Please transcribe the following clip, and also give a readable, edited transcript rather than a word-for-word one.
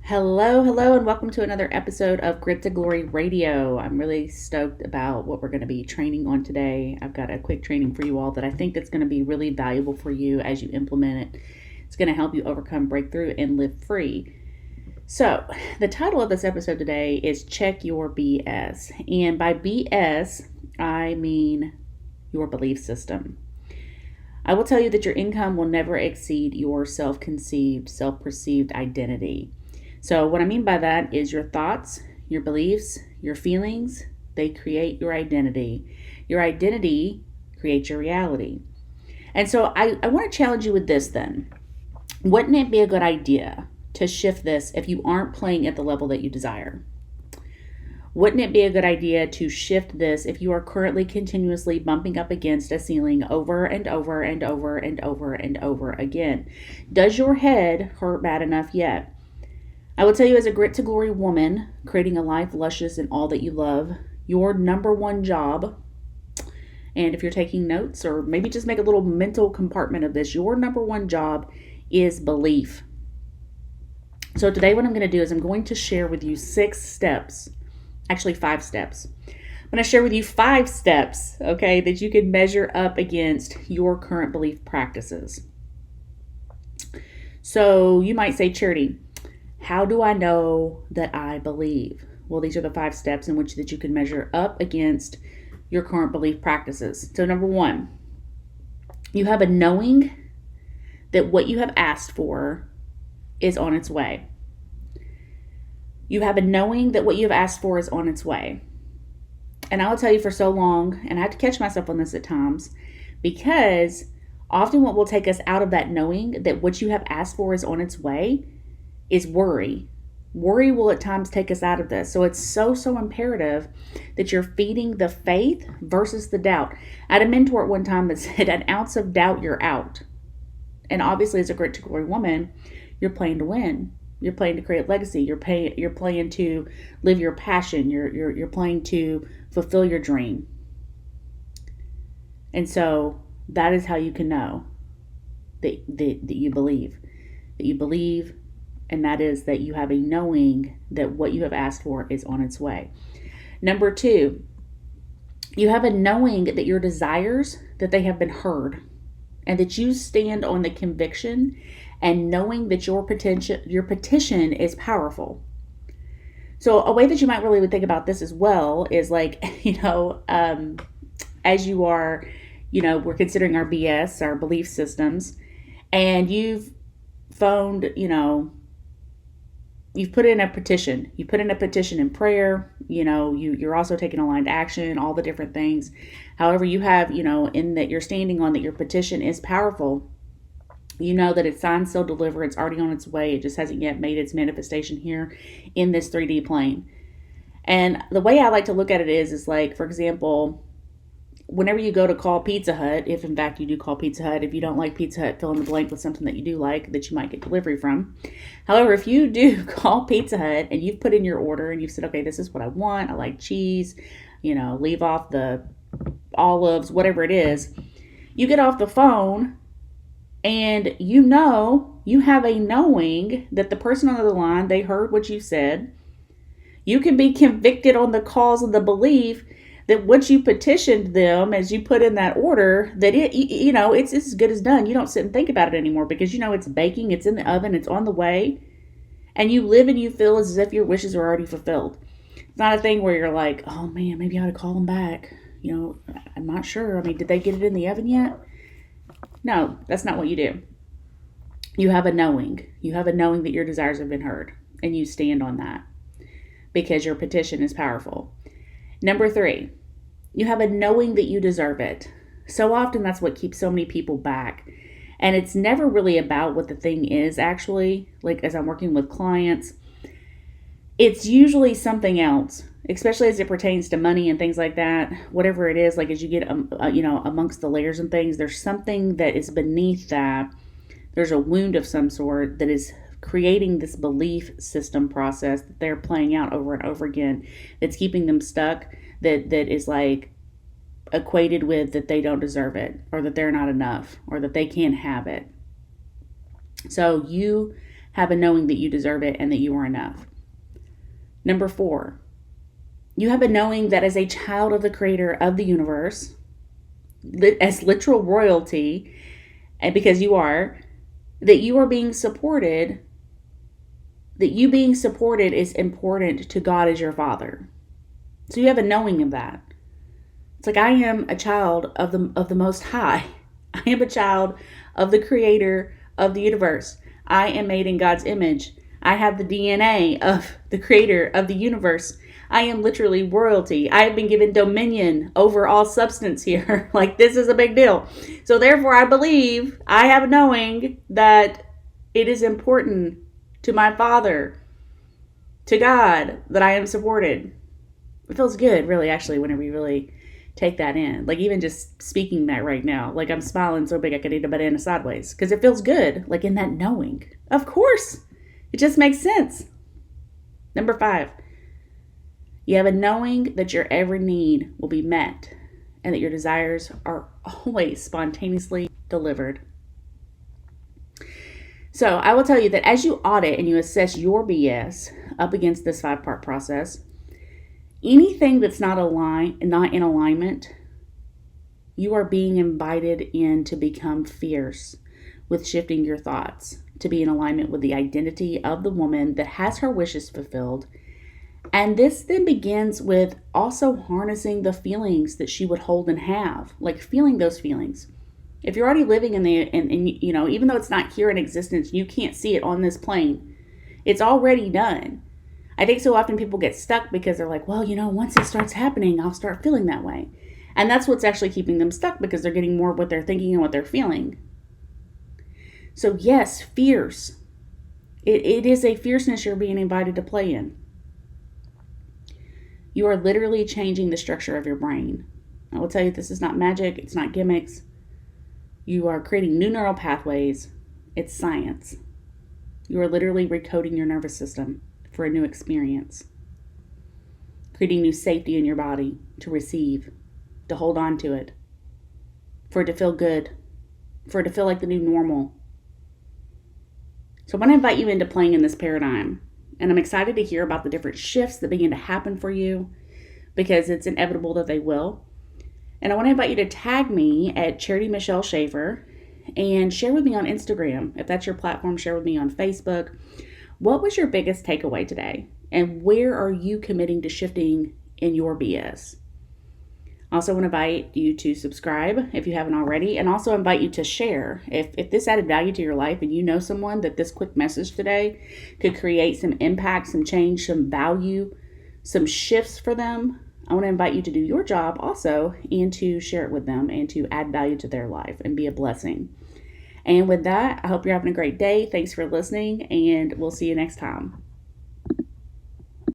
Hello, and welcome to another episode of Grit to Glory Radio. I'm really stoked about what we're going to be training on today. I've got a quick training for you all that I think that's going to be really valuable for you as you implement it. It's going to help you overcome breakthrough and live free. So, the title of this episode today is Check Your BS. And by BS, I mean your belief system. I will tell you that your income will never exceed your self-conceived, self-perceived identity. So, what I mean by that is your thoughts, your beliefs, your feelings, they create your identity. Your identity creates your reality. And so, I want to challenge you with this then. Wouldn't it be a good idea to shift this if you aren't playing at the level that you desire? Wouldn't it be a good idea to shift this if you are currently continuously bumping up against a ceiling over and over and over and over and over again? Does your head hurt bad enough yet? I will tell you, as a Grit to Glory woman, creating a life luscious in all that you love, your number one job, and if you're taking notes or maybe just make a little mental compartment of this, your number one job is belief. So today what I'm going to do is I'm going to share with you 6 steps, actually 5 steps. I'm going to share with you 5 steps, okay, that you can measure up against your current belief practices. So you might say, Charity, how do I know that I believe? Well, these are the 5 steps in which that you can measure up against your current belief practices. So number 1, you have a knowing that what you have asked for is on its way. You have a knowing that what you have asked for is on its way. And I will tell you, for so long, and I have to catch myself on this at times, because often what will take us out of that knowing that what you have asked for is on its way is worry. Worry will at times take us out of this. So it's so imperative that you're feeding the faith versus the doubt. I had a mentor at one time that said, an ounce of doubt, you're out. And obviously, as a Grit to Glory woman, you're playing to win. You're playing to create legacy. You're playing to live your passion. You're playing to fulfill your dream. And so that is how you can know that you believe. That you believe. And that is that you have a knowing that what you have asked for is on its way. Number 2, you have a knowing that your desires, that they have been heard, and that you stand on the conviction and knowing that your petition is powerful. So a way that you might really think about this as well is like, as you are, we're considering our BS, our belief systems, and you've phoned, you've put in a petition. You put in a petition in prayer. You're also taking aligned action, all the different things. However, you have, in that you're standing on that your petition is powerful. You know that it's signed, sealed, delivered. It's already on its way. It just hasn't yet made its manifestation here in this 3D plane. And the way I like to look at it is like, for example, whenever you go to call Pizza Hut, if in fact you do call Pizza Hut, if you don't like Pizza Hut, fill in the blank with something that you do like that you might get delivery from. However, if you do call Pizza Hut and you've put in your order and you've said, okay, this is what I want. I like cheese, leave off the olives, whatever it is. You get off the phone and you have a knowing that the person on the other line, they heard what you said. You can be convicted on the cause of the belief that what you petitioned them as you put in that order, that it's as good as done. You don't sit and think about it anymore because it's baking, it's in the oven, it's on the way. And you live and you feel as if your wishes are already fulfilled. It's not a thing where you're like, oh man, maybe I ought to call them back. I'm not sure. I mean, did they get it in the oven yet? No, that's not what you do. You have a knowing. You have a knowing that your desires have been heard. And you stand on that because your petition is powerful. Number 3, you have a knowing that you deserve it. So often that's what keeps so many people back. And it's never really about what the thing is, actually. Like as I'm working with clients, it's usually something else, especially as it pertains to money and things like that. Whatever it is, like as you get, amongst the layers and things, there's something that is beneath that. There's a wound of some sort that is creating this belief system process that they're playing out over and over again. That's keeping them stuck. That is like equated with that they don't deserve it, or that they're not enough, or that they can't have it. So you have a knowing that you deserve it and that you are enough. Number 4, you have a knowing that as a child of the creator of the universe, as literal royalty, and because you are, that you are being supported, that you being supported is important to God as your Father. So you have a knowing of that. It's like, I am a child of the Most High. I am a child of the creator of the universe. I am made in God's image. I have the DNA of the creator of the universe. I am literally royalty. I have been given dominion over all substance here. Like, this is a big deal. So therefore, I believe I have a knowing that it is important to my Father, to God, that I am supported. It feels good, really, actually, whenever you really take that in. Like, even just speaking that right now, like, I'm smiling so big I could eat a banana sideways, because it feels good, like, in that knowing. Of course, it just makes sense. Number 5, you have a knowing that your every need will be met and that your desires are always spontaneously delivered. So I will tell you that as you audit and you assess your BS up against this 5-part process, anything that's not in alignment, you are being invited in to become fierce with shifting your thoughts, to be in alignment with the identity of the woman that has her wishes fulfilled. And this then begins with also harnessing the feelings that she would hold and have, like feeling those feelings. If you're already living in even though it's not here in existence, you can't see it on this plane. It's already done. I think so often people get stuck because they're like, well, once it starts happening, I'll start feeling that way. And that's what's actually keeping them stuck, because they're getting more of what they're thinking and what they're feeling. So yes, fierce. It is a fierceness you're being invited to play in. You are literally changing the structure of your brain. I will tell you, this is not magic. It's not gimmicks. You are creating new neural pathways. It's science. You are literally recoding your nervous system for a new experience. Creating new safety in your body to receive, to hold on to it, for it to feel good, for it to feel like the new normal. So I want to invite you into playing in this paradigm. And I'm excited to hear about the different shifts that begin to happen for you, because it's inevitable that they will. And I want to invite you to tag me at Charity Michelle Schaefer and share with me on Instagram. If that's your platform, share with me on Facebook. What was your biggest takeaway today? And where are you committing to shifting in your BS? I also want to invite you to subscribe if you haven't already, and also invite you to share. If this added value to your life and you know someone that this quick message today could create some impact, some change, some value, some shifts for them, I want to invite you to do your job also and to share it with them and to add value to their life and be a blessing. And with that, I hope you're having a great day. Thanks for listening, and we'll see you next time.